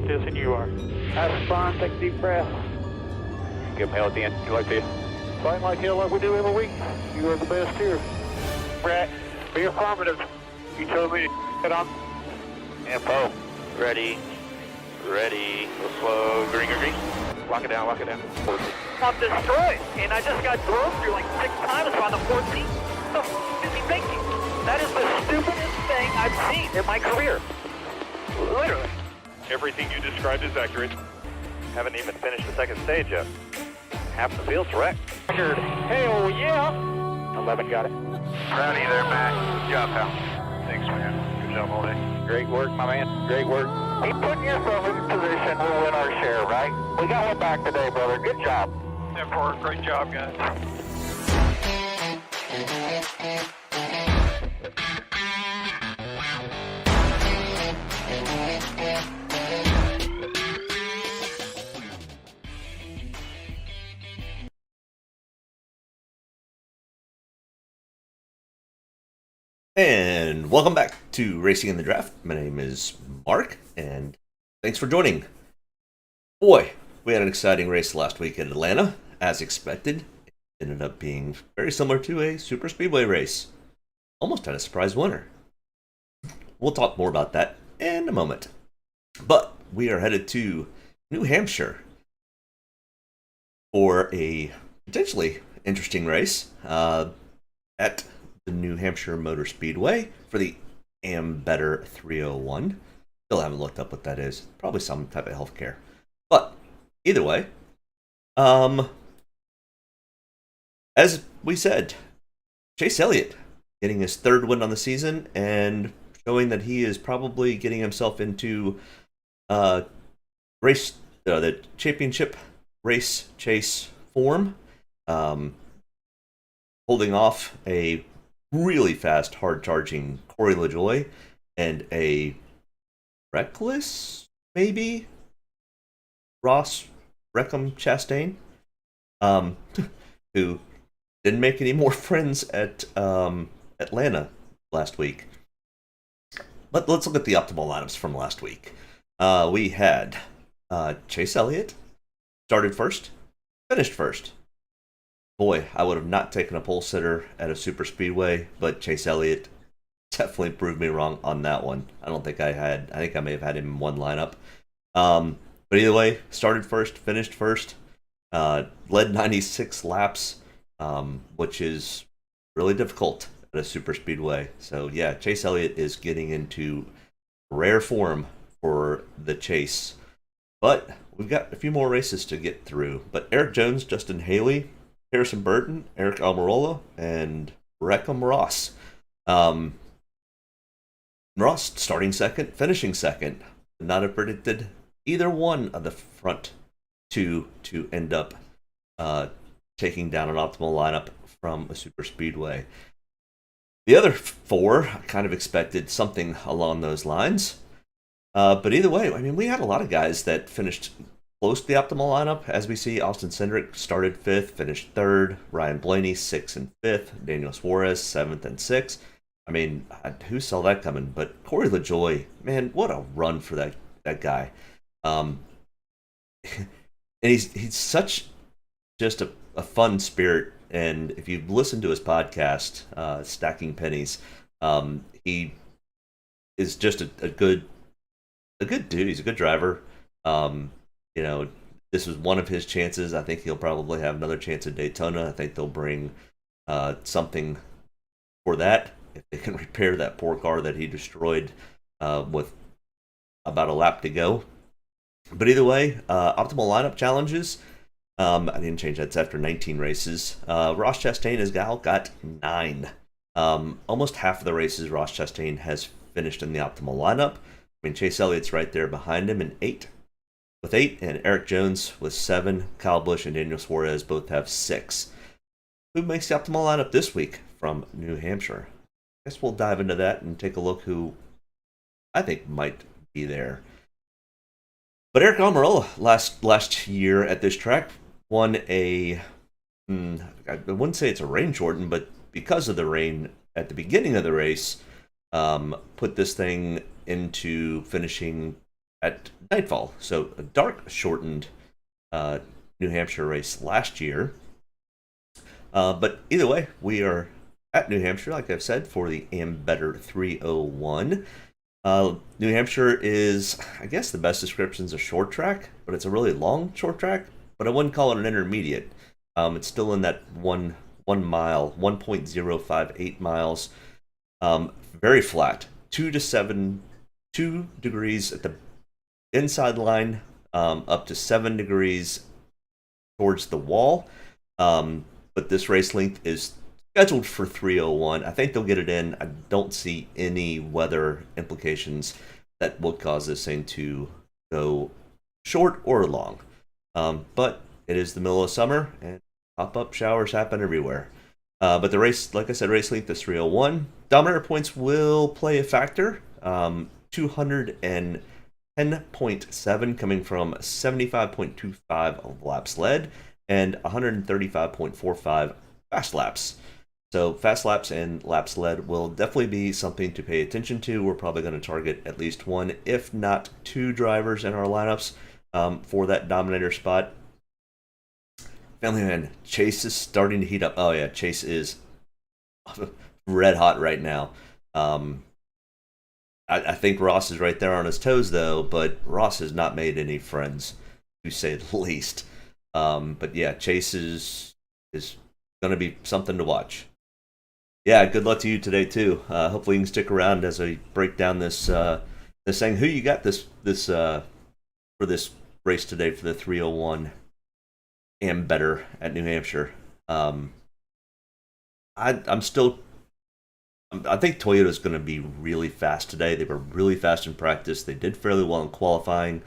this and you are. Have fun, take a deep breath. Give them hell at the end. You like this? Fight like hell like we do every week. You are the best here. Brett, be affirmative. You told me to get on. Info. Ready. Ready. Go slow. Green, green, green. Lock it down, lock it down. I'm destroyed, and I just got drove through like 6 times on the 14th. What the f*** is he thinking? That is the stupidest thing I've seen in my career. Literally. Everything you described is accurate. Haven't even finished the second stage yet. Half the field's wrecked. Hell yeah. 11 got it. Proud of you there, Matt. Good job, pal. Thanks, man. Good job all day. Great work, my man. Great work. Keep putting yourself in position, we'll win our share, right? We got one back today, brother. Good job. Therefore, great job, guys. And welcome back to Racing in the Draft. My name is Mark, and thanks for joining. Boy, we had an exciting race last week in Atlanta, as expected. It ended up being very similar to a super speedway race. Almost had a surprise winner. We'll talk more about that in a moment. But we are headed to New Hampshire for a potentially interesting race at the New Hampshire Motor Speedway for the AmBetter 301. Still haven't looked up what that is. Probably some type of healthcare. But either way, as we said, Chase Elliott getting his 3rd win on the season and showing that he is probably getting himself into the championship race chase form, holding off a really fast, hard-charging Corey LaJoie and a reckless, maybe, Ross Wreckham Chastain, who didn't make any more friends at Atlanta last week. But let's look at the optimal lineups from last week. We had Chase Elliott started first, finished first. Boy, I would have not taken a pole sitter at a super speedway, but Chase Elliott definitely proved me wrong on that one. I think I may have had him in one lineup. But either way, started first, finished first, led 96 laps, which is really difficult at a super speedway. So yeah, Chase Elliott is getting into rare form for the chase. But we've got a few more races to get through. But Eric Jones, Justin Haley, Harrison Burton, Eric Almirola, and Wreckham Ross. Ross starting second, finishing second. Would not have predicted either one of the front two to end up taking down an optimal lineup from a super speedway. The other 4, I kind of expected something along those lines. But either way, I mean, we had a lot of guys that finished close to the optimal lineup. As we see, Austin Cindric started 5th, finished 3rd. Ryan Blaney, 6th and 5th. Daniel Suarez, 7th and 6th. I mean, who saw that coming? But Corey LaJoie, man, what a run for that guy. And he's such just a fun spirit. And if you listen to his podcast, Stacking Pennies, he is just a good dude. He's a good driver. This was one of his chances. I think he'll probably have another chance at Daytona. I think they'll bring something for that if they can repair that poor car that he destroyed with about a lap to go. But either way, optimal lineup challenges. I didn't change that. It's after 19 races. Ross Chastain, his gal, got 9. Almost half of the races Ross Chastain has finished in the optimal lineup. I mean, Chase Elliott's right there behind him in 8. With 8, and Eric Jones with 7. Kyle Busch and Daniel Suarez both have 6. Who makes the optimal lineup this week from New Hampshire? I guess we'll dive into that and take a look who I think might be there. But Eric Almirola last year at this track won I wouldn't say it's a rain shorten, but because of the rain at the beginning of the race, put this thing into finishing, at nightfall. So a dark shortened New Hampshire race last year. But either way, we are at New Hampshire, like I've said, for the AmBetter 301. New Hampshire is, I guess the best description is a short track, but it's a really long short track, but I wouldn't call it an intermediate. It's still in that 1 mile, 1.058 miles. Very flat, 2 degrees at the inside line, up to 7 degrees towards the wall. But this race length is scheduled for 301. I think they'll get it in. I don't see any weather implications that would cause this thing to go short or long. But it is the middle of summer, and pop-up showers happen everywhere. But the race, like I said, race length is 301. Dominator points will play a factor. 210.7 coming from 75.25 of laps led and 135.45 fast laps. So fast laps and laps led will definitely be something to pay attention to. We're probably going to target at least one, if not two drivers in our lineups for that Dominator spot. Family man, Chase is starting to heat up. Oh yeah, Chase is red hot right now. I think Ross is right there on his toes though, but Ross has not made any friends, to say the least. But yeah, Chase is going to be something to watch. Yeah, good luck to you today too. Hopefully you can stick around as I break down this thing. Who you got this for this race today for the 301 AmBetter at New Hampshire? I think Toyota's going to be really fast today. They were really fast in practice. They did fairly well in qualifying.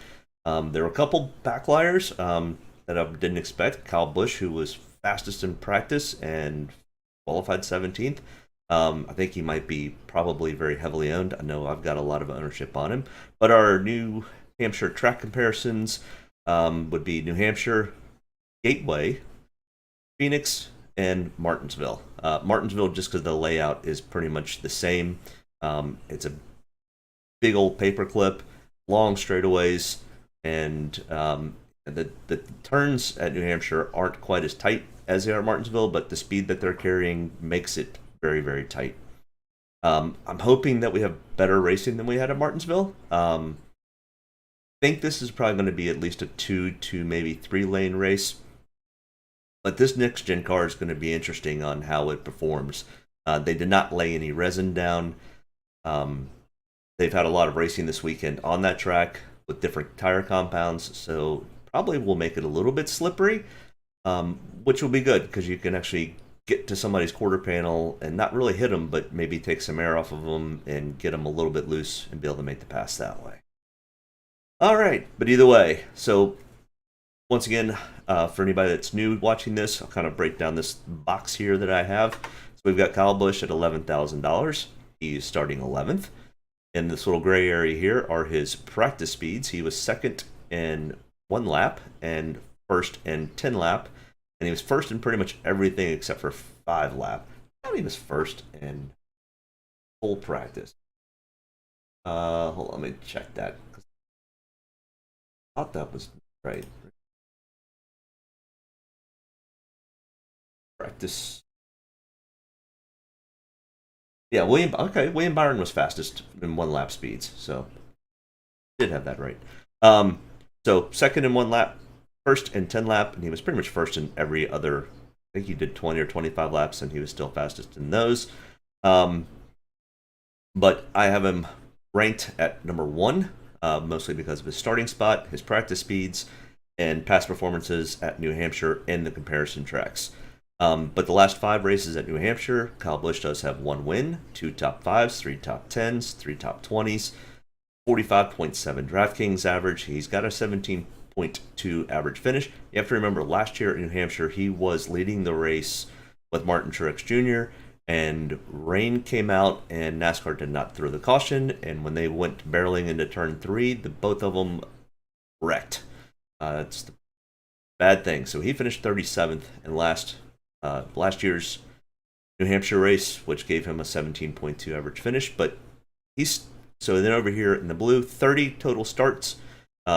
There were a couple backliers that I didn't expect. Kyle Busch, who was fastest in practice and qualified 17th. I think he might be probably very heavily owned. I know I've got a lot of ownership on him. But our New Hampshire track comparisons would be New Hampshire, Gateway, Phoenix, and Martinsville. Martinsville, just because the layout is pretty much the same. It's a big old paperclip, long straightaways, and the turns at New Hampshire aren't quite as tight as they are at Martinsville, but the speed that they're carrying makes it very, very tight. I'm hoping that we have better racing than we had at Martinsville. I think this is probably going to be at least a 2 to maybe 3 lane race. But this next gen car is going to be interesting on how it performs. They did not lay any resin down. They've had a lot of racing this weekend on that track with different tire compounds, so probably will make it a little bit slippery, which will be good because you can actually get to somebody's quarter panel and not really hit them, but maybe take some air off of them and get them a little bit loose and be able to make the pass that way. All right, but either way, so once again, for anybody that's new watching this, I'll kind of break down this box here that I have. So we've got Kyle Busch at $11,000. He's starting 11th. In this little gray area here are his practice speeds. He was second in 1 lap and first in 10 lap. And he was first in pretty much everything except for 5 lap. I thought he was first in full practice. Hold on, let me check that. I thought that was right. Practice. Yeah, William Byron was fastest in 1 lap speeds, so did have that right. So second in 1 lap, first in 10 lap, and he was pretty much first in every other. I think he did 20 or 25 laps, and he was still fastest in those. But I have him ranked at number 1, mostly because of his starting spot, his practice speeds, and past performances at New Hampshire in the comparison tracks. But the last 5 races at New Hampshire, Kyle Busch does have 1 win, 2 top 5s, 3 top 10s, 3 top 20s, 45.7 DraftKings average. He's got a 17.2 average finish. You have to remember, last year at New Hampshire, he was leading the race with Martin Truex Jr., and rain came out, and NASCAR did not throw the caution, and when they went barreling into turn 3, both of them wrecked. It's the bad thing. So he finished 37th in last year's New Hampshire race, which gave him a 17.2 average finish. But so then over here in the blue, 30 total starts,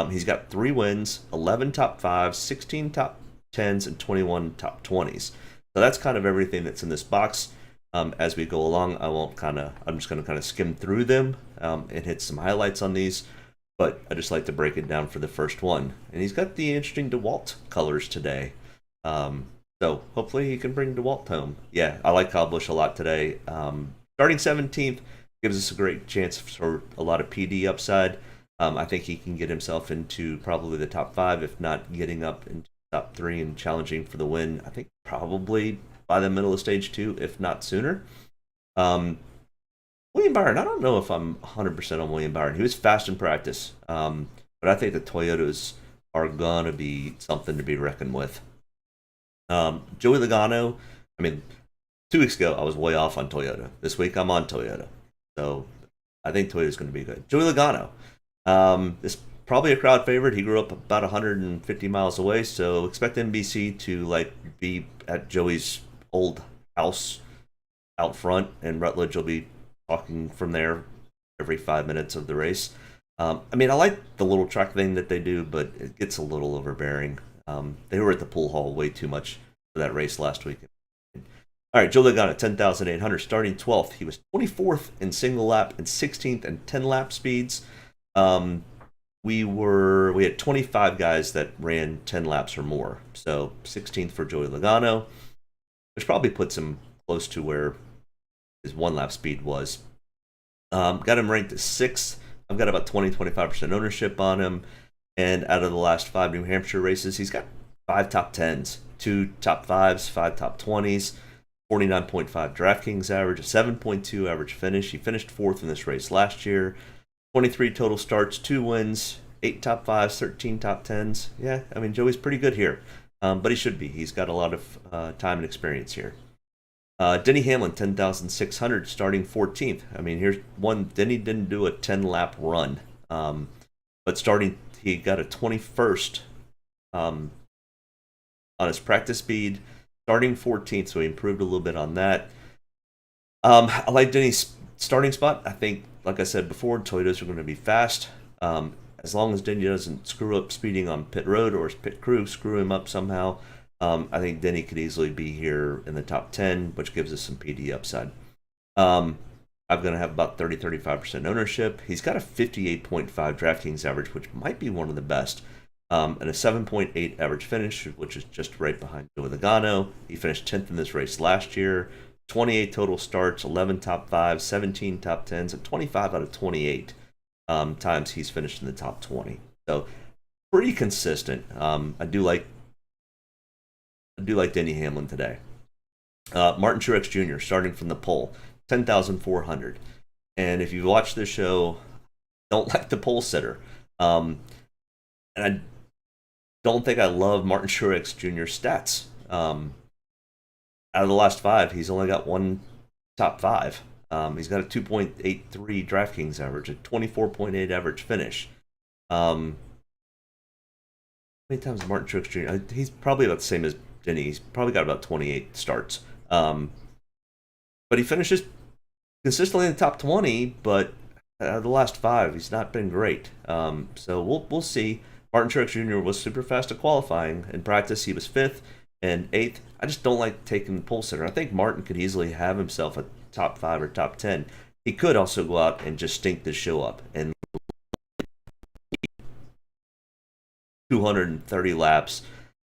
He's got 3 wins, 11 top 5s, 16 top 10s, and 21 top 20s. So that's kind of everything that's in this box. As we go along, I'm just going to kind of skim through them and hit some highlights on these. But I just like to break it down for the first one. And he's got the interesting DeWalt colors today. So hopefully he can bring DeWalt home. Yeah, I like Kyle Busch a lot today. Starting 17th gives us a great chance for a lot of PD upside. I think he can get himself into probably the top 5, if not getting up into top 3 and challenging for the win. I think probably by the middle of stage 2, if not sooner. William Byron, I don't know if I'm 100% on William Byron. He was fast in practice, but I think the Toyotas are going to be something to be reckoned with. Joey Logano, I mean, 2 weeks ago I was way off on Toyota. This week I'm on Toyota. So I think Toyota's going to be good. Joey Logano is probably a crowd favorite. He grew up about 150 miles away, so expect NBC to be at Joey's old house out front, and Rutledge will be talking from there every 5 minutes of the race. I mean, I like the little track thing that they do, but it gets a little overbearing. They were at the pool hall way too much for that race last week. All right, Joe Logano, 10,800, starting 12th. He was 24th in single lap and 16th in 10 lap speeds. We had 25 guys that ran 10 laps or more. So 16th for Joey Logano, which probably puts him close to where his 1 lap speed was. Got him ranked as 6th. I've got about 20-25% ownership on him. And out of the last 5 New Hampshire races, he's got 5 top 10s, 2 top 5s, 5 top 20s, 49.5 DraftKings average, a 7.2 average finish. He finished 4th in this race last year. 23 total starts, 2 wins, 8 top 5s, 13 top 10s. Yeah, I mean, Joey's pretty good here, but he should be. He's got a lot of time and experience here. Denny Hamlin, 10,600, starting 14th. I mean, here's one. Denny didn't do a 10-lap run, but starting, he got a 21st on his practice speed, starting 14th, so he improved a little bit on that. I like Denny's starting spot. I think, like I said before, Toyotas are going to be fast. As long as Denny doesn't screw up speeding on pit road or his pit crew screw him up somehow, I think Denny could easily be here in the top 10, which gives us some PD upside. I'm going to have about 30-35% ownership. He's got a 58.5 DraftKings average, which might be one of the best, and a 7.8 average finish, which is just right behind Joey Logano. He finished 10th in this race last year. 28 total starts, 11 top 5s, 17 top 10s, and 25 out of 28 times he's finished in the top 20. So pretty consistent. I do like Denny Hamlin today. Martin Truex Jr. starting from the pole, 10,400. And if you watch this show, don't like the pole sitter. And I don't think I love Martin Truex Jr.'s stats. Out of the last 5, he's only got 1 top 5. He's got a 2.83 DraftKings average, a 24.8 average finish. How many times Martin Truex Jr.? He's probably about the same as Denny. He's probably got about 28 starts. But he finishes consistently in the top 20, but out of the last 5, he's not been great. So we'll see. Martin Truex Jr. was super fast at qualifying. In practice, he was 5th and 8th. I just don't like taking the pole sitter. I think Martin could easily have himself a top 5 or top 10. He could also go out and just stink the show up and 230 laps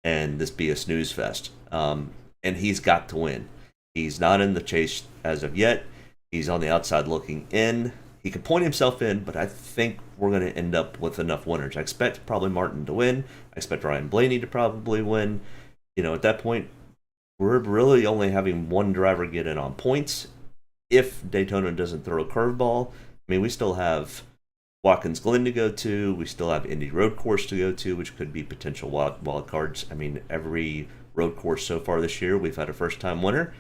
and this be a snooze fest. And he's got to win. He's not in the chase as of yet. He's on the outside looking in. He can point himself in, but I think we're going to end up with enough winners. I expect probably Martin to win. I expect Ryan Blaney to probably win. At that point, we're really only having one driver get in on points. If Daytona doesn't throw a curveball, I mean, we still have Watkins Glen to go to. We still have Indy Road Course to go to, which could be potential wild cards. I mean, every road course so far this year, we've had a first-time winner.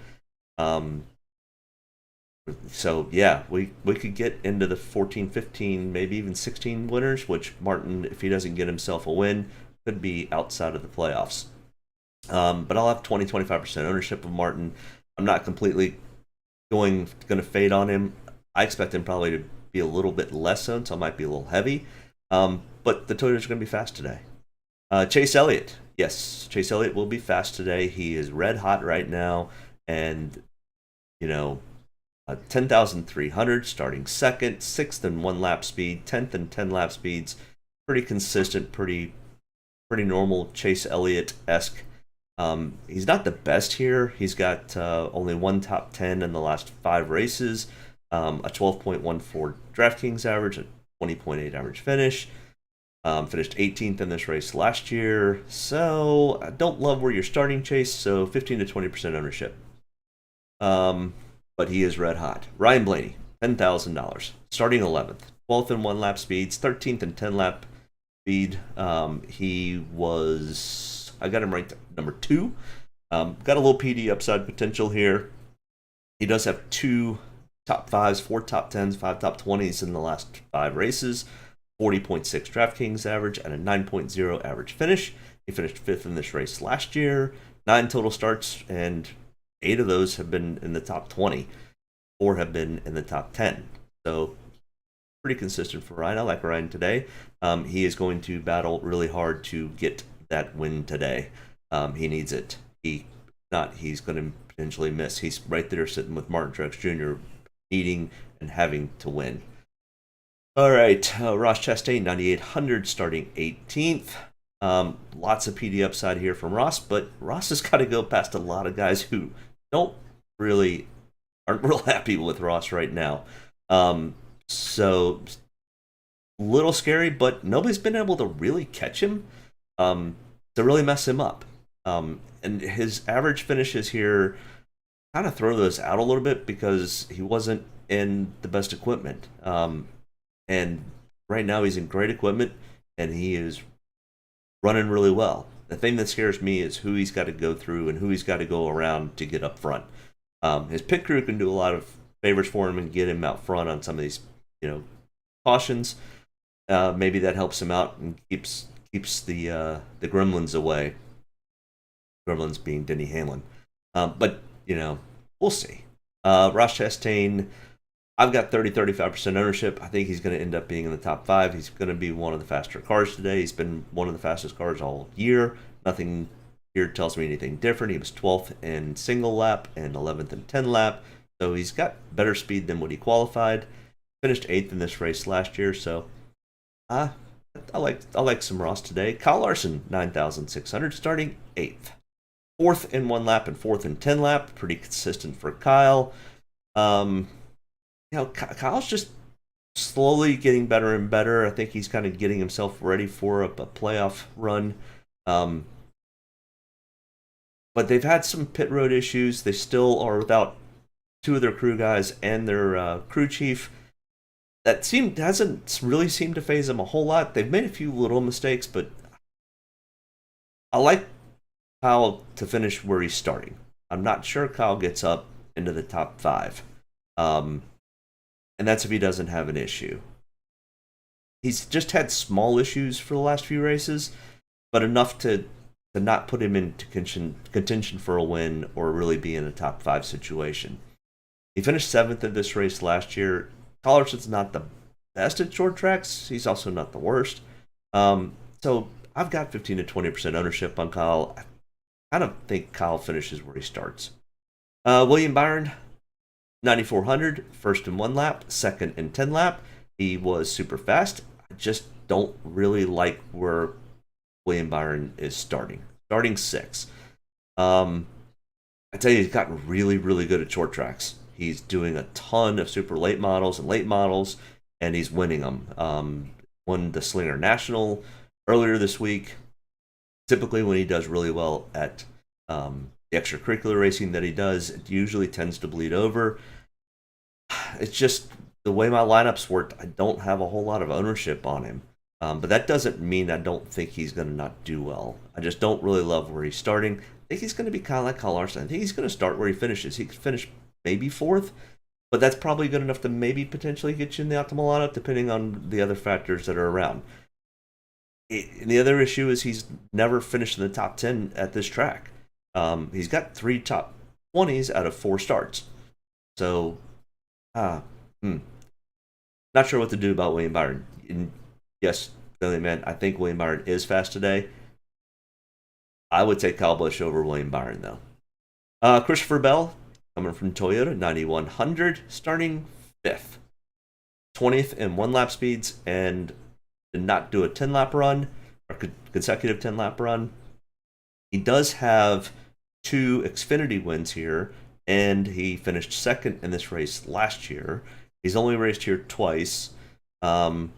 So, yeah, we could get into the 14, 15, maybe even 16 winners, which Martin, if he doesn't get himself a win, could be outside of the playoffs. But I'll have 20-25% ownership of Martin. I'm not completely going to fade on him. I expect him probably to be a little bit less owned, so I might be a little heavy. But the Toyotas are going to be fast today. Chase Elliott. Yes, Chase Elliott will be fast today. He is red hot right now. And, 10,300 starting second, 6th in 1 lap speed, 10th in 10 lap speeds. Pretty consistent, pretty normal Chase Elliott-esque. He's not the best here. He's got only 1 top 10 in the last 5 races, a 12.14 DraftKings average, a 20.8 average finish. Finished 18th in this race last year. So I don't love where you're starting, Chase. So 15 to 20% ownership. But he is red hot. Ryan Blaney, $10,000, starting 11th, 12th in 1 lap speeds, 13th in 10 lap speed. He was, I got him ranked number 2. Got a little PD upside potential here. He does have 2 top 5s, 4 top 10s, 5 top 20s in the last 5 races. 40.6 DraftKings average and a 9.0 average finish. He finished 5th in this race last year. 9 total starts, and 8 of those have been in the top 20. 4 have been in the top 10. So pretty consistent for Ryan. I like Ryan today. He is going to battle really hard to get that win today. He needs it. He's going to potentially miss. He's right there sitting with Martin Truex Jr. needing and having to win. All right, Ross Chastain, 9,800, starting 18th. Lots of PD upside here from Ross, but Ross has got to go past a lot of guys who aren't real happy with Ross right now. So a little scary, but nobody's been able to really catch him to really mess him up. And his average finishes here kind of throw those out a little bit because he wasn't in the best equipment. And right now he's in great equipment, and he is running really well. The thing that scares me is who he's got to go through and who he's got to go around to get up front. His pit crew can do a lot of favors for him and get him out front on some of these, cautions. Maybe that helps him out and keeps the gremlins away. Gremlins being Denny Hamlin. But we'll see. Ross Chastain, I've got 35% ownership. I think he's going to end up being in the top 5. He's going to be one of the faster cars today. He's been one of the fastest cars all year. Nothing here tells me anything different. He was 12th in single lap and 11th in 10 lap. So he's got better speed than what he qualified. Finished 8th in this race last year. So I like some Ross today. Kyle Larson, 9,600, starting 8th. 4th in 1 lap and 4th in 10 lap. Pretty consistent for Kyle. Kyle's just slowly getting better and better. I think he's kind of getting himself ready for a playoff run. But they've had some pit road issues. They still are without 2 of their crew guys and their crew chief. That hasn't really seemed to phase them a whole lot. They've made a few little mistakes, but I like Kyle to finish where he's starting. I'm not sure Kyle gets up into the top 5. And that's if he doesn't have an issue. He's just had small issues for the last few races, but enough to not put him into contention for a win or really be in a top 5 situation. He finished 7th in this race last year. Collinson's not the best at short tracks. He's also not the worst. So I've got 15 to 20% ownership on Kyle. I kind of think Kyle finishes where he starts. William Byron, 9,400, 1st in 1 lap, 2nd in 10 lap. He was super fast. I just don't really like where William Byron is starting. Starting 6th. I tell you, he's gotten really, really good at short tracks. He's doing a ton of super late models and late models, and he's winning them. Won the Slinger National earlier this week. Typically, when he does really well at the extracurricular racing that he does, it usually tends to bleed over. It's just the way my lineups worked, I don't have a whole lot of ownership on him. But that doesn't mean I don't think he's going to not do well. I just don't really love where he's starting. I think he's going to be kind of like Kyle Larson. I think he's going to start where he finishes. He could finish maybe 4th, but that's probably good enough to maybe potentially get you in the optimal lineup, depending on the other factors that are around. And the other issue is he's never finished in the top 10 at this track. He's got 3 top 20s out of 4 starts. So, not sure what to do about William Byron. And yes, Billy, man, I think William Byron is fast today. I would take Kyle Busch over William Byron, though. Christopher Bell, coming from Toyota, 9100, starting 5th. 20th in one-lap speeds, and did not do a 10-lap run, or consecutive 10-lap run. He does have 2 Xfinity wins here, and he finished 2nd in this race last year. He's only raced here twice. He's got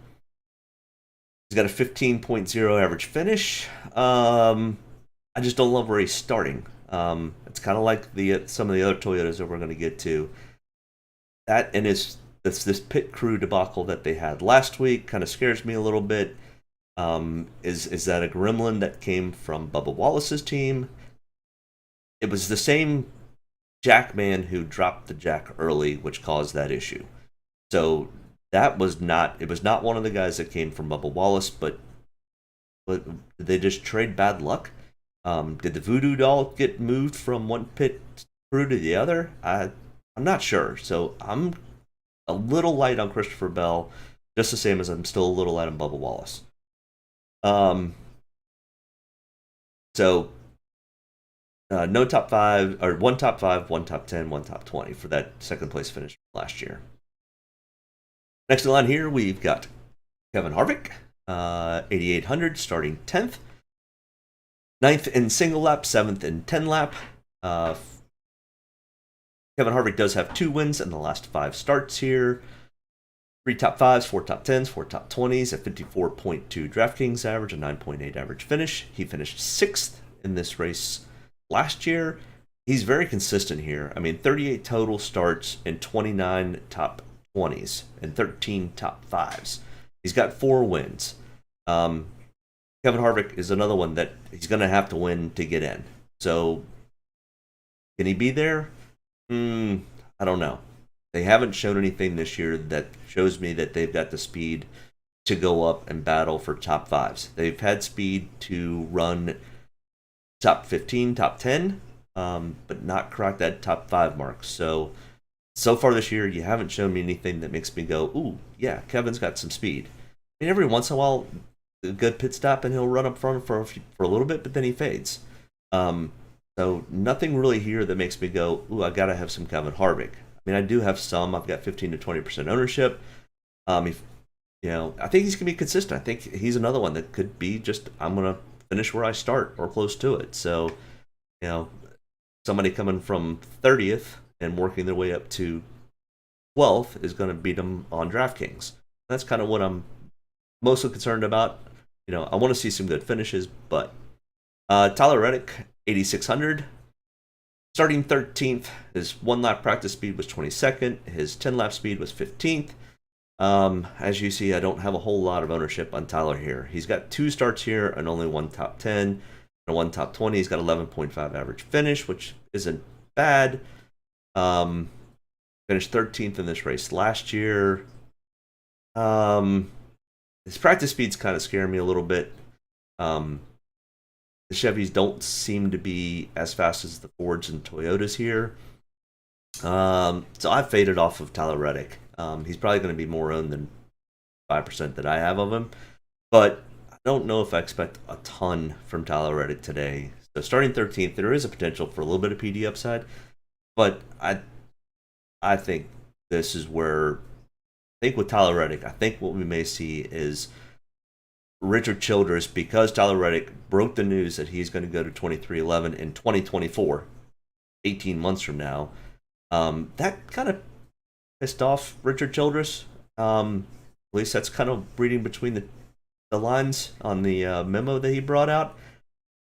a 15.0 average finish. I just don't love where he's starting. It's kind of like some of the other Toyotas that we're going to get to. That and this pit crew debacle that they had last week kind of scares me a little bit. Is that a gremlin that came from Bubba Wallace's team? It was the same jack man who dropped the jack early, which caused that issue. So it was not one of the guys that came from Bubba Wallace, but did they just trade bad luck? Did the voodoo doll get moved from one pit crew to the other? I'm not sure. So I'm a little light on Christopher Bell, just the same as I'm still a little light on Bubba Wallace. No top 5, or 1 top 5, 1 top 10, 1 top 20 for that second place finish last year. Next in line here, we've got Kevin Harvick, 8,800, starting 10th. 9th in single lap, 7th in 10 lap. Kevin Harvick does have 2 wins in the last 5 starts here. 3 top 5s, 4 top 10s, 4 top 20s, a 54.2 DraftKings average, a 9.8 average finish. He finished 6th in this race last year. He's very consistent here. I mean, 38 total starts and 29 top 20s and 13 top 5s. He's got 4 wins. Kevin Harvick is another one that he's going to have to win to get in. So, can he be there? I don't know. They haven't shown anything this year that shows me that they've got the speed to go up and battle for top 5s. They've had speed to run top 15, top 10, but not crack that top 5 mark. So far this year, you haven't shown me anything that makes me go, ooh, yeah, Kevin's got some speed. I mean, every once in a while, a good pit stop and he'll run up front for a little bit, but then he fades. So nothing really here that makes me go, ooh, I gotta have some Kevin Harvick. I mean, I do have some. I've got 15 to 20% ownership. I think he's gonna be consistent. I think he's another one that could be just, I'm gonna finish where I start or close to it. So, somebody coming from 30th and working their way up to 12th is gonna beat him on DraftKings. That's kind of what I'm mostly concerned about. I want to see some good finishes, but Tyler Reddick, 8,600, starting 13th. His 1-lap practice speed was 22nd. His 10-lap speed was 15th. As you see, I don't have a whole lot of ownership on Tyler here. He's got 2 starts here and only 1 top 10 and 1 top 20. He's got 11.5 average finish, which isn't bad. Finished 13th in this race last year. His practice speeds kind of scare me a little bit. The Chevys don't seem to be as fast as the Fords and Toyotas here. So I've faded off of Tyler Reddick. He's probably going to be more owned than 5% that I have of him. But I don't know if I expect a ton from Tyler Reddick today. So starting 13th, there is a potential for a little bit of PD upside. But I think this is where, I think with Tyler Reddick, I think what we may see is Richard Childress, because Tyler Reddick broke the news that he's going to go to 2311 in 2024, 18 months from now. That kind of pissed off Richard Childress. At least that's kind of reading between the lines on the memo that he brought out.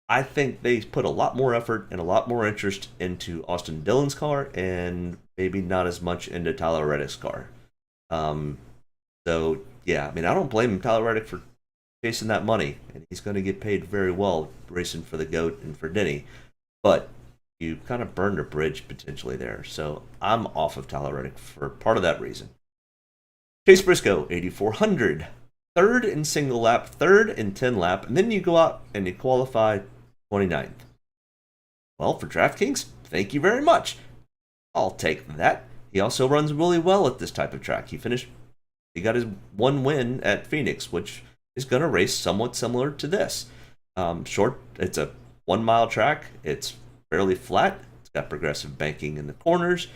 I think they put a lot more effort and a lot more interest into Austin Dillon's car and maybe not as much into Tyler Reddick's car. So, yeah, I mean, I don't blame Tyler Reddick for chasing that money, and he's going to get paid very well racing for the GOAT and for Denny, but you kind of burned a bridge potentially there. So I'm off of Tyler Reddick for part of that reason. Chase Briscoe, 8,400. 3rd in single lap, 3rd in 10 lap, and then you go out and you qualify 29th. Well, for DraftKings, thank you very much. I'll take that. He also runs really well at this type of track. He got his 1 win at Phoenix, which is going to race somewhat similar to this. Short, it's a 1 mile track. It's fairly flat. It's got progressive banking in the corners.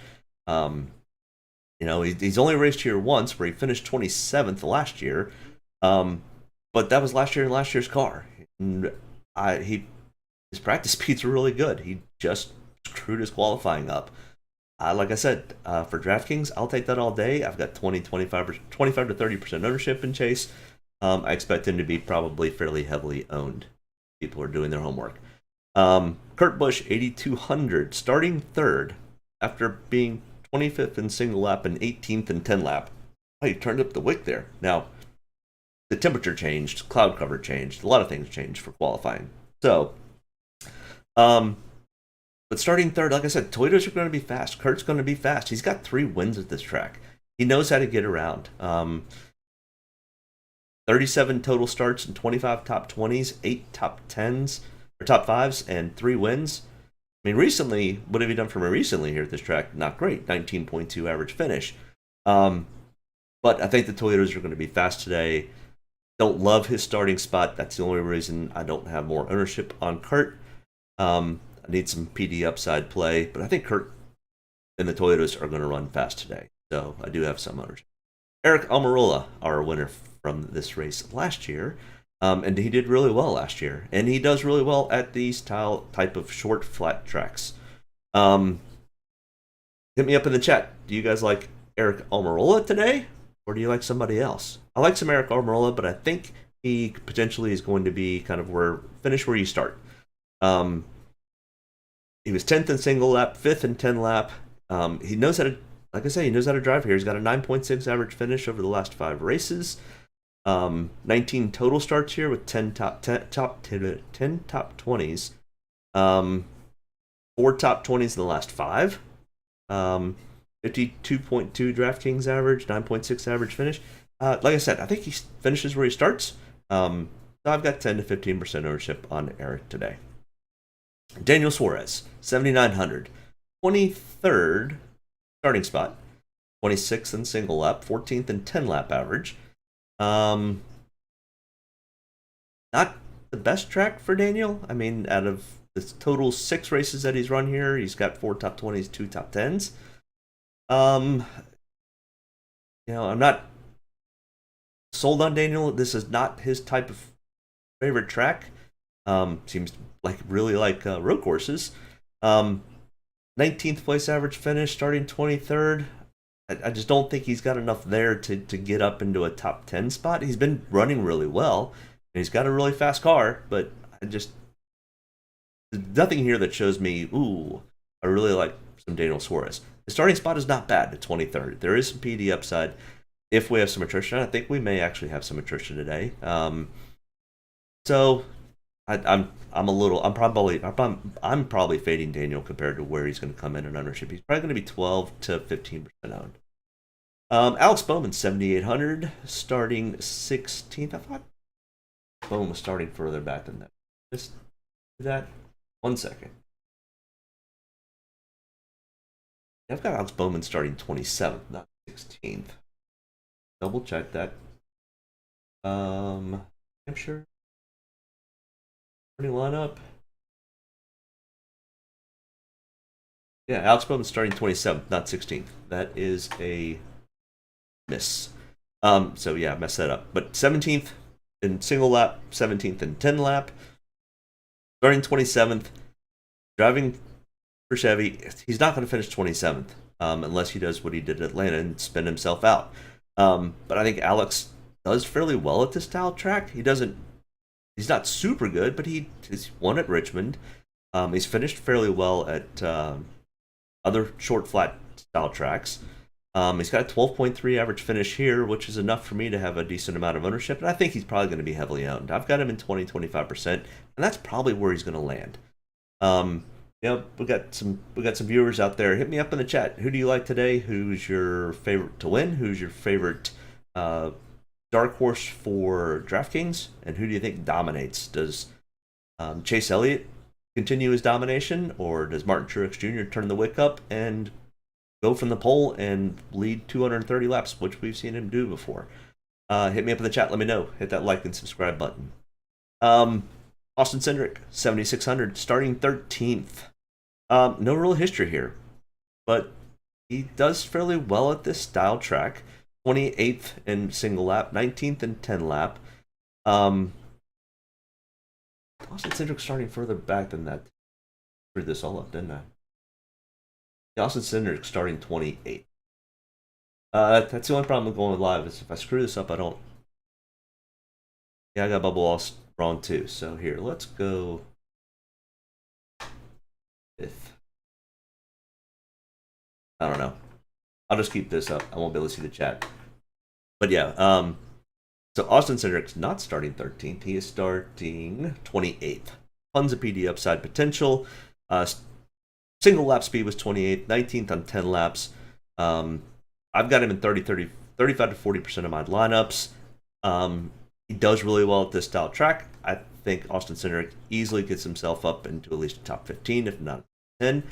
He's only raced here once, where he finished 27th last year. But that was last year in last year's car. And his practice speeds were really good. He just screwed his qualifying up. Like I said, for DraftKings, I'll take that all day. I've got 25 to 30% ownership in Chase. I expect him to be probably fairly heavily owned. People are doing their homework. Kurt Busch, 8,200, starting third after being 25th in single lap and 18th in 10 lap. Oh, he turned up the wick there. Now, the temperature changed, cloud cover changed, a lot of things changed for qualifying. So, but starting third, like I said, Toyotas are going to be fast. Kurt's going to be fast. He's got 3 wins at this track. He knows how to get around. 37 total starts and 25 top 20s, 8 top 10s, or top 5s, and 3 wins. I mean, recently, what have you done for me recently here at this track? Not great. 19.2 average finish. But I think the Toyotas are going to be fast today. Don't love his starting spot. That's the only reason I don't have more ownership on Kurt. I need some PD upside play, but I think Kurt and the Toyotas are going to run fast today. So I do have some ownership. Eric Almirola, our winner from this race last year, and he did really well last year, and he does really well at these type of short flat tracks. Hit me up in the chat. Do you guys like Eric Almirola today, or do you like somebody else? I like some Eric Almirola, but I think he potentially is going to be kind of finish where you start. He was 10th in single lap, 5th in 10 lap. He knows how to, like I say, he knows how to drive here. He's got a 9.6 average finish over the last 5 races. 19 total starts here with 10 top 20s. 4 top 20s in the last 5. 52.2 DraftKings average, 9.6 average finish. Like I said, I think he finishes where he starts. So I've got 10 to 15% ownership on Eric today. Daniel Suarez, 7,900. 23rd starting spot. 26th in single lap. 14th in 10 lap average. Not the best track for Daniel. I mean, out of the total 6 races that he's run here, he's got 4 top 20s, 2 top 10s. I'm not sold on Daniel. This is not his type of favorite track. Seems really like road courses. 19th place average finish, starting 23rd. I just don't think he's got enough there to get up into a top 10 spot. He's been running really well, and he's got a really fast car, but there's nothing here that shows me, ooh, I really like some Daniel Suarez. The starting spot is not bad at 23rd. There is some PD upside if we have some attrition. I think we may actually have some attrition today. So I'm probably fading Daniel compared to where he's going to come in ownership. He's probably going to be 12 to 15% owned. Alex Bowman, 7,800, starting 16th. I thought Bowman was starting further back than that. Just do that. 1 second. I've got Alex Bowman starting 27th, not 16th. Double check that. Hampshire. Starting lineup. Yeah, Alex Bowman starting 27th, not 16th. That is a miss. So yeah, mess that up. But 17th in single lap, 17th in 10 lap. Starting 27th. Driving for Chevy. He's not going to finish 27th unless he does what he did at Atlanta and spin himself out. But I think Alex does fairly well at this style track. He's not super good, but he's won at Richmond. He's finished fairly well at other short flat style tracks. He's got a 12.3 average finish here, which is enough for me to have a decent amount of ownership. And I think he's probably going to be heavily owned. I've got him in 25%, and that's probably where he's going to land. We got some viewers out there. Hit me up in the chat. Who do you like today? Who's your favorite to win? Who's your favorite dark horse for DraftKings? And who do you think dominates? Does Chase Elliott continue his domination, or does Martin Truex Jr. turn the wick up and go from the pole and lead 230 laps, which we've seen him do before? hit me up in the chat. Let me know. Hit that like and subscribe button. Austin Cindric, 7,600, starting 13th. No real history here, but he does fairly well at this style track. 28th in single lap, 19th in 10 lap. Austin Cindric starting further back than that. Screwed this all up, didn't I? Austin Cindric starting 28th. That's the only problem with going live is if I screw this up, I don't. Yeah, I got Bubba Wallace wrong too. So here, let's go 5th. I don't know. I'll just keep this up. I won't be able to see the chat. But yeah, so Austin Cindric's not starting 13th. He is starting 28th. Tons of PD upside potential. Single lap speed was 28th, 19th on 10 laps. I've got him in 35 to 40% of my lineups. He does really well at this style track. I think Austin Cindric easily gets himself up into at least the top 15, if not 10.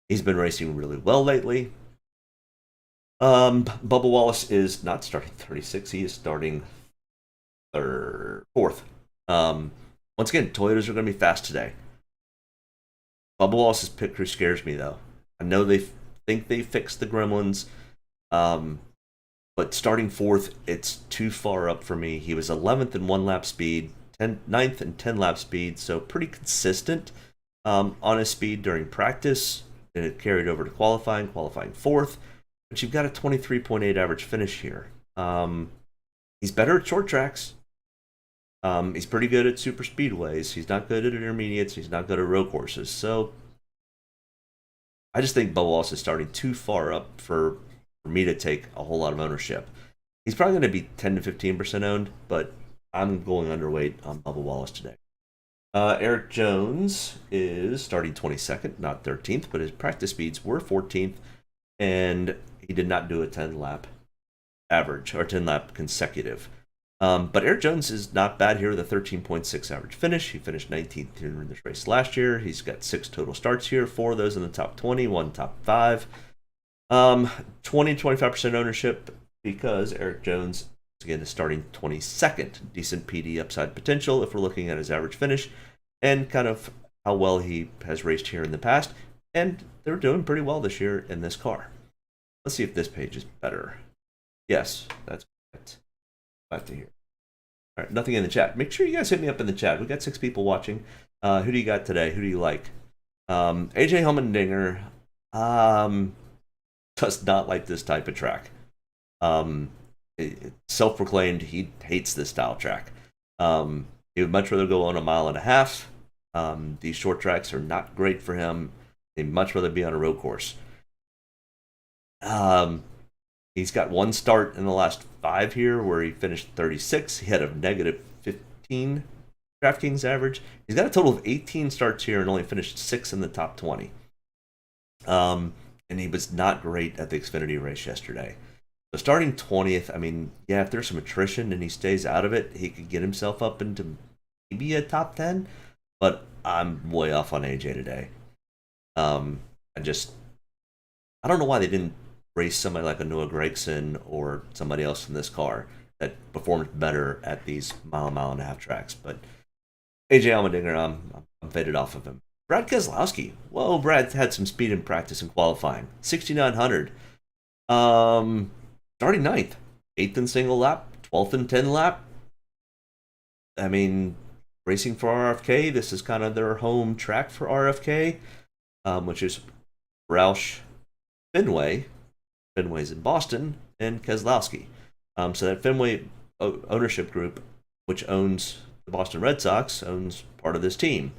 He's been racing really well lately. Bubba Wallace is not starting 36. He is starting 4th. Once again, Toyotas are going to be fast today. Bubba Wallace's pit crew scares me, though. I know they think they fixed the gremlins, but starting 4th, it's too far up for me. He was 11th in 1 lap speed, 9th in 10 lap speed, so pretty consistent on his speed during practice. And it carried over to qualifying 4th. But you've got a 23.8 average finish here. He's better at short tracks. He's pretty good at super speedways. He's not good at intermediates. He's not good at road courses. So I just think Bubba Wallace is starting too far up for me to take a whole lot of ownership. He's probably going to be 10 to 15% owned, but I'm going underweight on Bubba Wallace today. Eric Jones is starting 22nd, not 13th, but his practice speeds were 14th, and he did not do a 10-lap average or 10-lap consecutive. But Eric Jones is not bad here with a 13.6 average finish. He finished 19th in this race last year. He's got 6 total starts here, 4 of those in the top 20, 1 top 5. 20 to 25% ownership because Eric Jones, again, is starting 22nd. Decent PD upside potential if we're looking at his average finish and kind of how well he has raced here in the past. And they're doing pretty well this year in this car. Let's see if this page is better. Yes, that's correct. Back to here. All right, nothing in the chat. Make sure you guys hit me up in the chat. We got 6 people watching. Who do you got today? Who do you like? AJ Helmendinger does not like this type of track. Self-proclaimed he hates this style track. He would much rather go on 1.5 miles. These short tracks are not great for him. He'd much rather be on a road course. He's got 1 start in the last 5 here where he finished 36. He had a negative 15 DraftKings average. He's got a total of 18 starts here and only finished 6 in the top 20. And he was not great at the Xfinity race yesterday. So starting 20th, I mean, yeah, if there's some attrition and he stays out of it, he could get himself up into maybe a top 10. But I'm way off on AJ today. I don't know why they didn't race somebody like a Noah Gragson or somebody else in this car that performs better at these mile and a half tracks. But AJ Allmendinger, I'm faded off of him. Brad Keselowski. Whoa, Brad had some speed in practice and qualifying. 6,900. Starting 9th. 8th in single lap. 12th in 10 lap. I mean, racing for RFK. This is kind of their home track for RFK, which is Roush Fenway. Fenway's in Boston, and Keselowski. So that Fenway ownership group, which owns the Boston Red Sox, owns part of this team.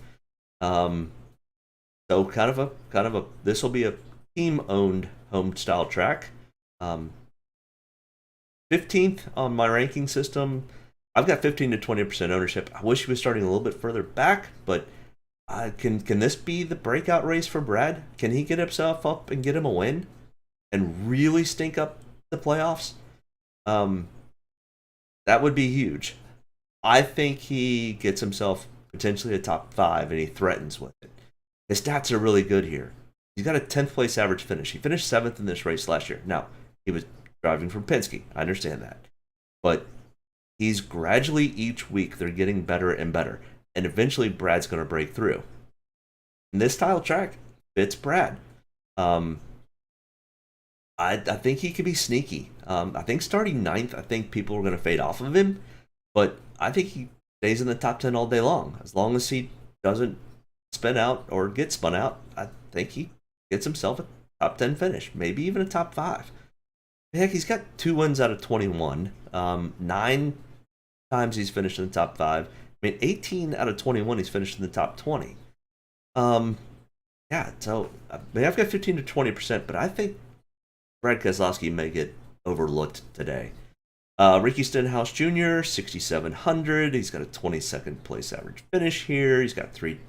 So kind of a this will be a team-owned home style track. 15th on my ranking system. I've got 15 to 20% ownership. I wish he was starting a little bit further back, but can this be the breakout race for Brad? Can he get himself up and get him a win and really stink up the playoffs? That would be huge. I think he gets himself potentially a top 5 and he threatens with it. His stats are really good here. He's got a 10th place average finish. He finished 7th in this race last year. Now, he was driving from Penske. I understand that. But he's gradually each week they're getting better and better, and eventually Brad's going to break through. And this style track fits Brad. I think he could be sneaky. I think starting 9th, I think people are going to fade off of him, but I think he stays in the top 10 all day long. As long as he doesn't spin out or get spun out, I think he gets himself a top 10 finish, maybe even a top 5. Heck, he's got 2 wins out of 21. 9 times he's finished in the top 5. I mean, 18 out of 21 he's finished in the top 20. Yeah, so I mean, I've got 15 to 20%, but I think Brad Keselowski may get overlooked today. Ricky Stenhouse Jr., 6,700. He's got a 22nd place average finish here. He's got three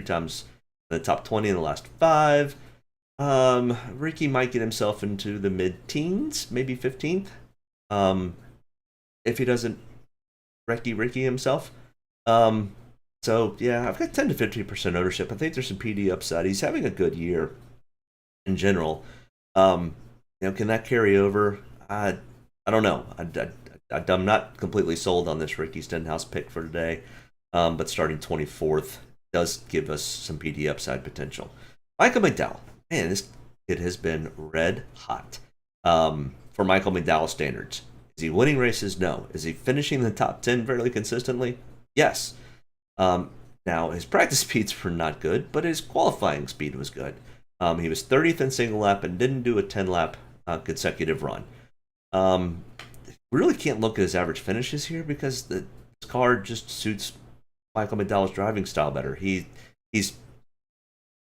times in the top 20 in the last 5. Ricky might get himself into the mid-teens, maybe 15th. If he doesn't Ricky himself. So yeah, I've got 10 to 15% ownership. I think there's some PD upside. He's having a good year in general. Can that carry over? I don't know. I'm not completely sold on this Ricky Stenhouse pick for today, but starting 24th does give us some PD upside potential. Michael McDowell, man, this kid has been red hot for Michael McDowell standards. Is he winning races? No. Is he finishing the top 10 fairly consistently? Yes. Now, his practice speeds were not good, but his qualifying speed was good. He was 30th in single lap and didn't do a 10-lap consecutive run. Really can't look at his average finishes here because this car just suits Michael McDowell's driving style better. He's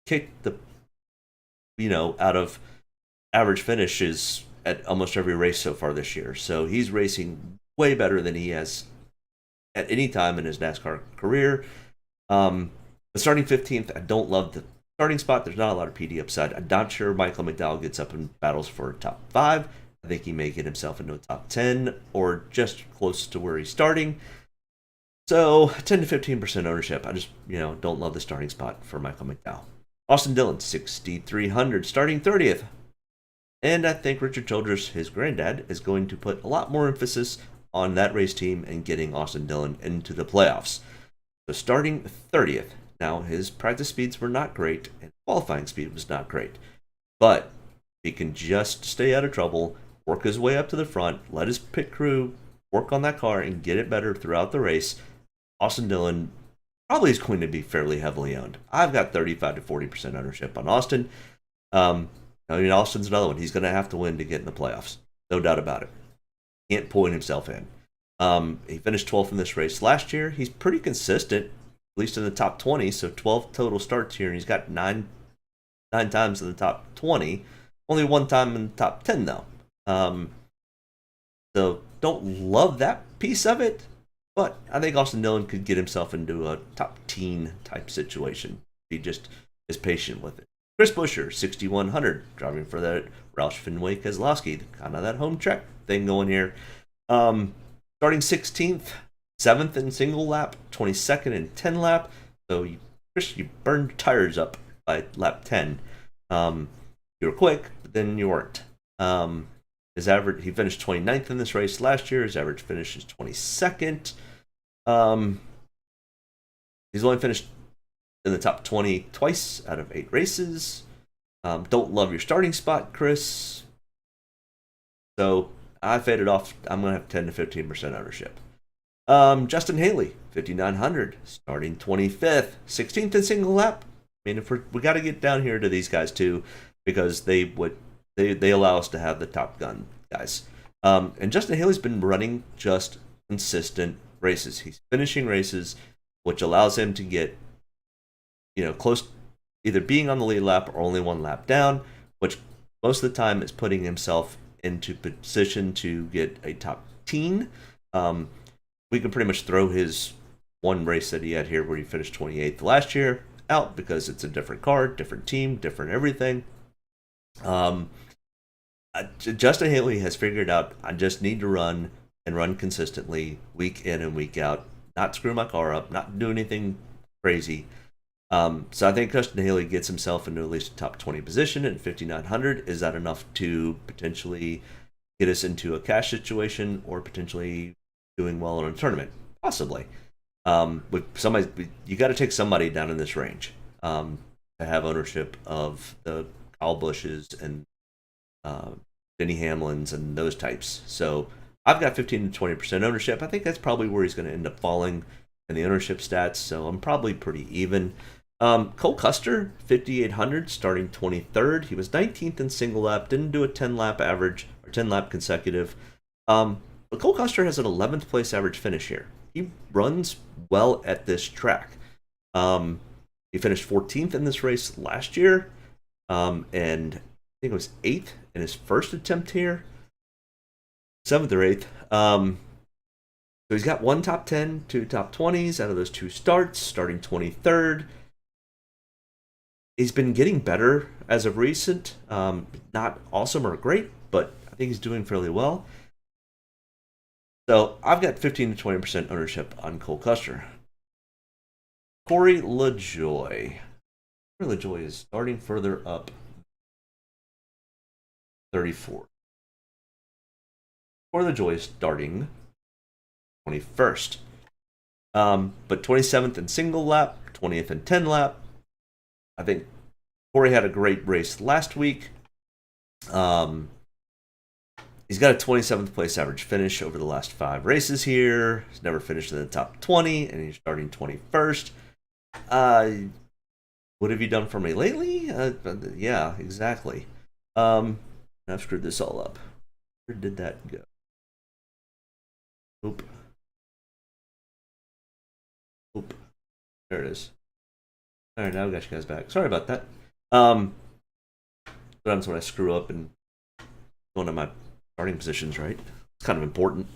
kicked the out of average finishes at almost every race so far this year. So he's racing way better than he has at any time in his NASCAR career. But starting 15th, I don't love the starting spot. There's not a lot of PD upside. I'm not sure Michael McDowell gets up in battles for top 5. I think he may get himself into a top 10 or just close to where he's starting. So 10 to 15% ownership. I just, don't love the starting spot for Michael McDowell. Austin Dillon, 6,300, starting 30th. And I think Richard Childress, his granddad, is going to put a lot more emphasis on that race team and getting Austin Dillon into the playoffs. So starting 30th. Now, his practice speeds were not great, and qualifying speed was not great. But he can just stay out of trouble, work his way up to the front, let his pit crew work on that car, and get it better throughout the race. Austin Dillon probably is going to be fairly heavily owned. I've got 35 to 40% ownership on Austin. Austin's another one. He's going to have to win to get in the playoffs. No doubt about it. Can't point himself in. He finished 12th in this race last year. He's pretty consistent, at least in the top 20. So 12 total starts here, and he's got nine times in the top 20. Only 1 time in the top 10, though. So don't love that piece of it, but I think Austin Dillon could get himself into a top teen type situation. He just is patient with it. Chris Buescher, 6,100, driving for that Roush Fenway Keselowski, kind of that home track thing going here. Starting 16th, 7th in single lap, 22nd in 10 lap. So, Chris, you burned tires up by lap 10. You were quick, but then you weren't. His average, he finished 29th in this race last year. His average finish is 22nd. He's only finished in the top 20 twice out of 8 races. Don't love your starting spot, Chris. So I faded off. I'm going to have 10 to 15% ownership. Justin Haley, 5,900, starting 25th, 16th in single lap. I mean, if we got to get down here to these guys too, because they allow us to have the Top Gun guys. And Justin Haley's been running just consistent races. He's finishing races, which allows him to get close, either being on the lead lap or only 1 lap down, which most of the time is putting himself into position to get a top 10. We can pretty much throw his one race that he had here where he finished 28th last year out because it's a different car, different team, different everything. Justin Haley has figured out I just need to run and run consistently week in and week out, not screw my car up, not do anything crazy. So I think Justin Haley gets himself into at least a top 20 position at 5,900. Is that enough to potentially get us into a cash situation or potentially doing well in a tournament? Possibly. With somebody, you got to take somebody down in this range to have ownership of the Kyle Bushes and Denny Hamlins and those types. So I've got 15 to 20% ownership. I think that's probably where he's going to end up falling in the ownership stats. So I'm probably pretty even. Cole Custer, 5,800, starting 23rd. He was 19th in single lap, didn't do a 10-lap average or 10-lap consecutive. But Cole Custer has an 11th place average finish here. He runs well at this track. He finished 14th in this race last year, and I think it was 8th in his first attempt here. 7th or 8th. So he's got 1 top 10, 2 top 20s out of those 2 starts, starting 23rd. He's been getting better as of recent. Not awesome or great, but I think he's doing fairly well. So I've got 15 to 20% ownership on Cole Custer. Corey LaJoie. Corey LaJoie is starting further up. 34. Corey LaJoie is starting 21st. But 27th in single lap, 20th in 10 lap. I think Corey had a great race last week. He's got a 27th place average finish over the last 5 races here. He's never finished in the top 20, and he's starting 21st. What have you done for me lately? Yeah, exactly. I've screwed this all up. Where did that go? Oop. Oop. There it is. All right, now we got you guys back. Sorry about that. Sometimes when I screw up and one of my starting positions, right? It's kind of important.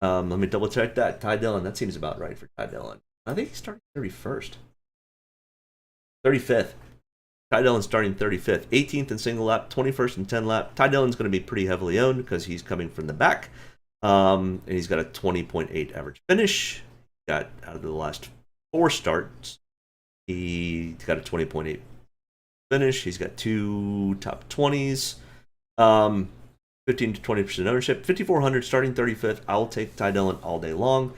Let me double check that. Ty Dillon, that seems about right for Ty Dillon. I think he's starting 31st. 35th. Ty Dillon's starting 35th. 18th in single lap, 21st in 10 lap. Ty Dillon's going to be pretty heavily owned because he's coming from the back. And he's got a 20.8 average finish. Got out of the last 4 starts, he got a 20.8 finish. He's got 2 top 20s. 15 to 20% ownership. 5,400, starting 35th. I'll take Ty Dillon all day long.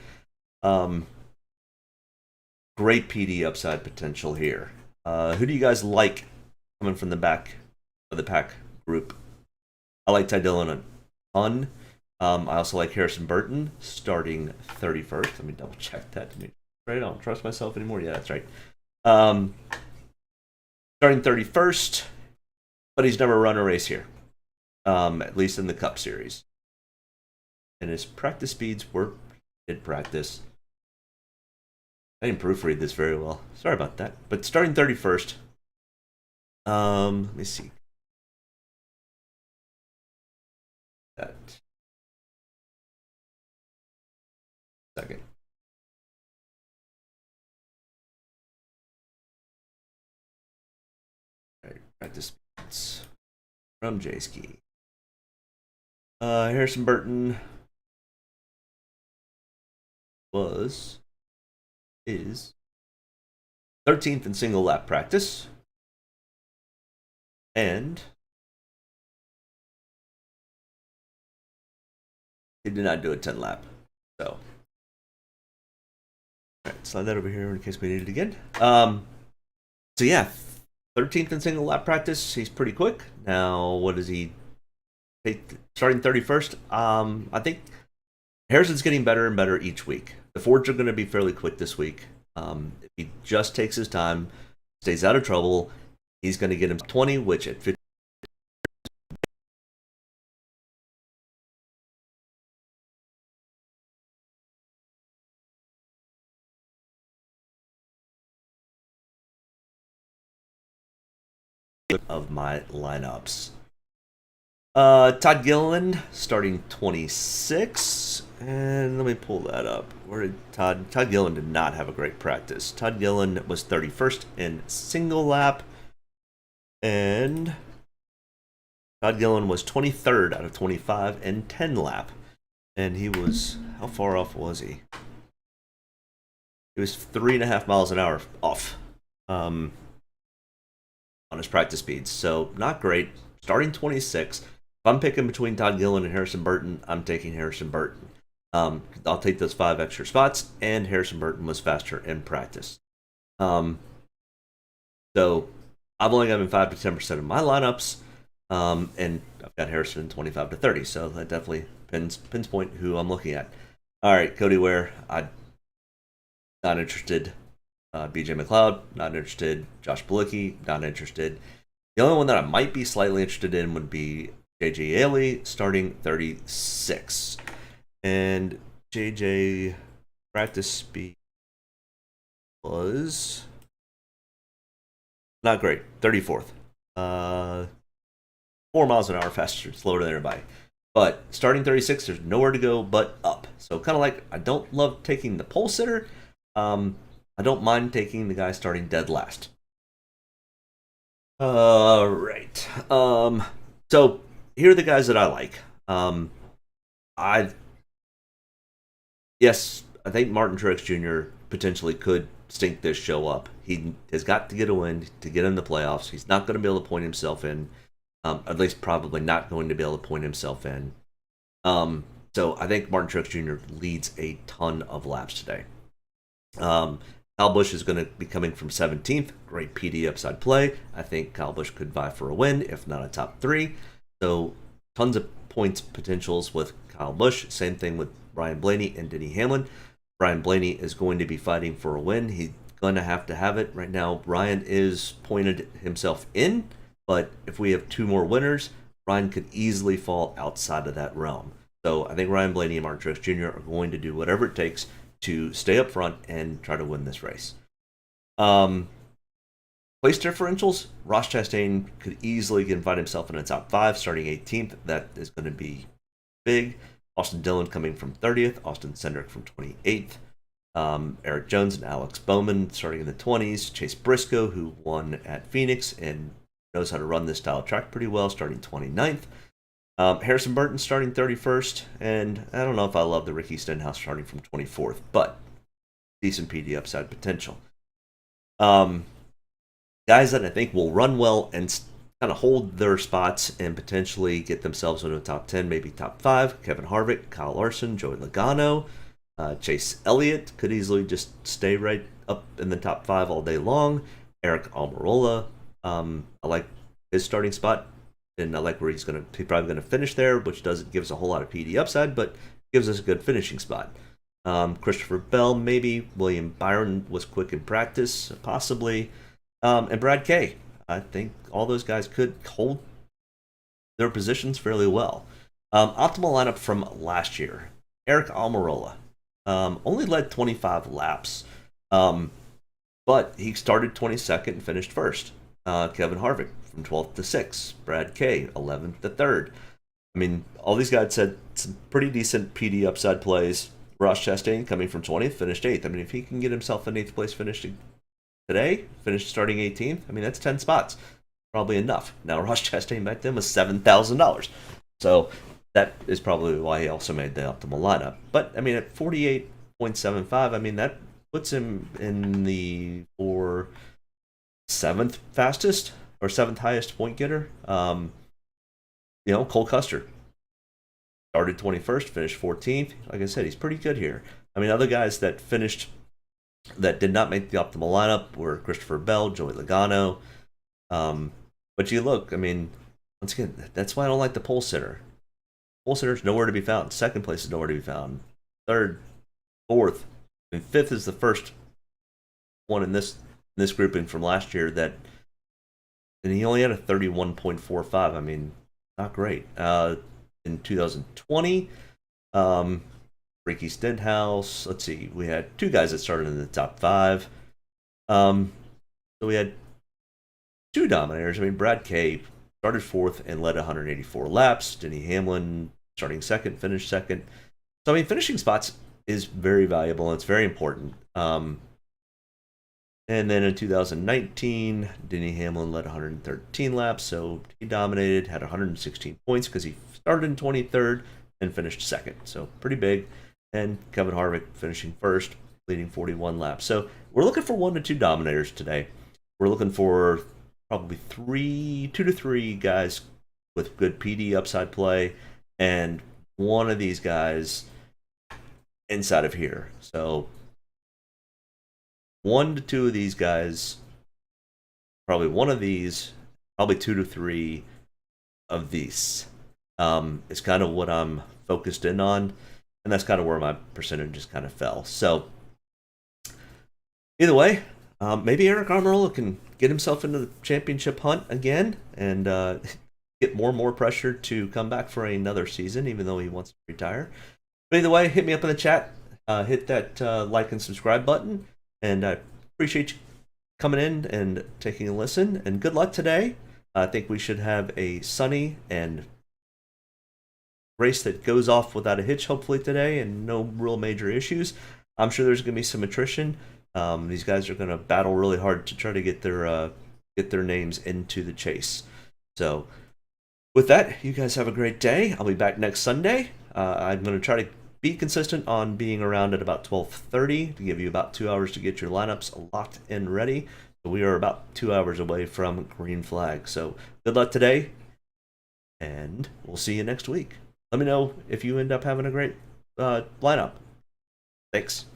Great PD upside potential here. Who do you guys like coming from the back of the pack group? I like Ty Dillon a ton. I also like Harrison Burton, starting 31st. Let me double check that to me. Right, I don't trust myself anymore. Yeah, that's right. Starting 31st, but he's never run a race here, at least in the Cup Series. And his practice speeds were did practice. I didn't proofread this very well. Sorry about that. But starting 31st. Let me see. That. Second. All right, practice speeds from J-Ski. Harrison Burton is 13th in single lap practice, and he did not do a 10 lap. So, all right, slide that over here in case we need it again. So yeah, 13th in single lap practice. He's pretty quick. Now, what does he take? Starting 31st. I think Harrison's getting better and better each week. The Fords are going to be fairly quick this week. If he just takes his time, stays out of trouble, he's going to get him 20, which at 50 of my lineups. Todd Gilliland starting 26, and let me pull that up. Where did Todd Gilliland did not have a great practice. Todd Gilliland was 31st in single lap, and Todd Gilliland was 23rd out of 25 in 10 lap, and he was, how far off was he? He was 3.5 miles an hour off on his practice speeds, so not great. Starting 26. If I'm picking between Todd Gilliland and Harrison Burton, I'm taking Harrison Burton. I'll take those 5 extra spots, and Harrison Burton was faster in practice. So I've only got him in 5 to 10% of my lineups, and I've got Harrison in 25 to 30. So that definitely pinpoint who I'm looking at. All right, Cody Ware, I'm not interested. BJ McLeod, not interested. Josh Bilicki, not interested. The only one that I might be slightly interested in would be JJ Ailey, starting 36. And JJ practice speed was not great, 34th. 4 miles an hour faster, slower than everybody. But starting 36, there's nowhere to go but up. So kind of like, I don't love taking the pole sitter. I don't mind taking the guy starting dead last. Right. So here are the guys that I like. I think Martin Truex Jr. potentially could stink this show up. He has got to get a win to get in the playoffs. He's not going to be able to point himself in. At least probably not going to be able to point himself in. So I think Martin Truex Jr. leads a ton of laps today. Kyle Busch is going to be coming from 17th. Great PD upside play. I think Kyle Busch could vie for a win, if not a top 3. So tons of points potentials with Kyle Busch. Same thing with Ryan Blaney and Denny Hamlin. Ryan Blaney is going to be fighting for a win. He's going to have it. Right now, Ryan is pointed himself in, but if we have 2 more winners, Ryan could easily fall outside of that realm. So I think Ryan Blaney and Martin Truex Jr. are going to do whatever it takes to stay up front and try to win this race. Place differentials, Ross Chastain could easily find himself in the top 5, starting 18th. That is going to be big. Austin Dillon coming from 30th, Austin Cindric from 28th, Eric Jones and Alex Bowman starting in the 20s, Chase Briscoe, who won at Phoenix and knows how to run this style of track pretty well, starting 29th. Harrison Burton starting 31st, and I don't know if I love the Ricky Stenhouse starting from 24th, but decent PD upside potential. Guys that I think will run well and kind of hold their spots and potentially get themselves into the top 10, maybe top 5. Kevin Harvick, Kyle Larson, Joey Logano, Chase Elliott could easily just stay right up in the top 5 all day long. Eric Almirola, I like his starting spot, and I like where he's probably going to finish there, which doesn't give us a whole lot of PD upside, but gives us a good finishing spot. Christopher Bell, maybe. William Byron was quick in practice, possibly. And Brad Kay. I think all those guys could hold their positions fairly well. Optimal lineup from last year. Eric Almirola only led 25 laps, but he started 22nd and finished first. Kevin Harvick from 12th to 6th. Brad Kay, 11th to 3rd. I mean, all these guys had some pretty decent PD upside plays. Ross Chastain coming from 20th, finished 8th. I mean, if he can get himself an 8th place finish today, finished starting 18th, I mean, that's 10 spots. Probably enough. Now, Ross Chastain back then was $7,000. So that is probably why he also made the optimal lineup. But, I mean, at 48.75, I mean, that puts him in the 7th fastest or 7th highest point getter. Cole Custer started 21st, finished 14th. Like I said, he's pretty good here. I mean, other guys that finished that did not make the optimal lineup were Christopher Bell, Joey Logano. But you look, I mean, once again, that's why I don't like the pole sitter. Pole sitter's nowhere to be found. 2nd place is nowhere to be found. 3rd, 4th, and 5th is the first one in this grouping from last year and he only had a 31.45. I mean, not great. In 2020, Ricky Stenhouse. Let's see, we had 2 guys that started in the top 5. So we had 2 dominators. I mean, Brad Kay started 4th and led 184 laps. Denny Hamlin starting 2nd, finished 2nd. So, I mean, finishing spots is very valuable and it's very important. And then in 2019, Denny Hamlin led 113 laps, so he dominated, had 116 points because he started in 23rd and finished 2nd. So pretty big. And Kevin Harvick finishing 1st, leading 41 laps. So we're looking for 1 to 2 dominators today. We're looking for probably 2 to 3 guys with good PD upside play, and one of these guys inside of here. So 1 to 2 of these guys, probably 1 of these, probably 2 to 3 of these. Is kind of what I'm focused in on, and that's kind of where my percentage just kind of fell. So either way, maybe Eric Almirola can get himself into the championship hunt again and get more and more pressure to come back for another season, even though he wants to retire. But either way, hit me up in the chat, hit that like and subscribe button, and I appreciate you coming in and taking a listen, and good luck today. I think we should have a sunny and race that goes off without a hitch hopefully today, and no real major issues. I'm sure there's going to be some attrition. These guys are going to battle really hard to try to get their names into the chase. So with that, you guys have a great day. I'll be back next Sunday. I'm going to try to be consistent on being around at about 12:30 to give you about 2 hours to get your lineups locked and ready. So we are about 2 hours away from green flag. So good luck today, and we'll see you next week. Let me know if you end up having a great lineup. Thanks.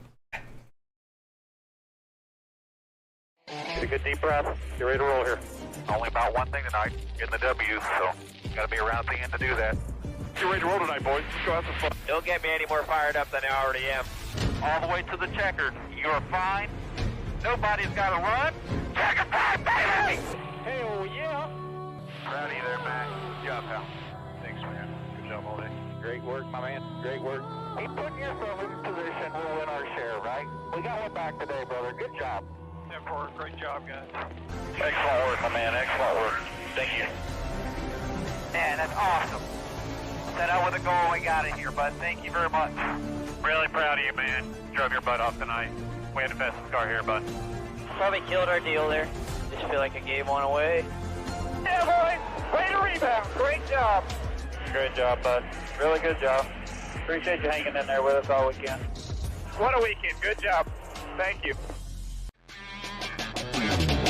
Get a good deep breath. Get ready to roll here. Only about one thing tonight, getting the W, so got to be around at the end to do that. Get ready to roll tonight, boys. Let's go have some fun. Don't get me any more fired up than I already am. All the way to the checker. You're fine. Nobody's got to run. Checker time, baby! Hell yeah! Proud of you there, Matt. Good job, pal. Thanks, man. Good job all day. Great work, my man. Great work. Keep putting yourself in position, we'll win our share, right? We got one back today, brother. Good job. 10-4, great job, guys. Excellent work, my man. Excellent work. Thank you. Man, that's awesome. Set out with a goal, we got it here, bud. Thank you very much. Really proud of you, man. Drove your butt off tonight. We had the fastest car here, bud. Probably killed our deal there. Just feel like I gave one away. Yeah, boys. Way to rebound. Great job. Great job, bud. Really good job. Appreciate you hanging in there with us all weekend. What a weekend. Good job. Thank you.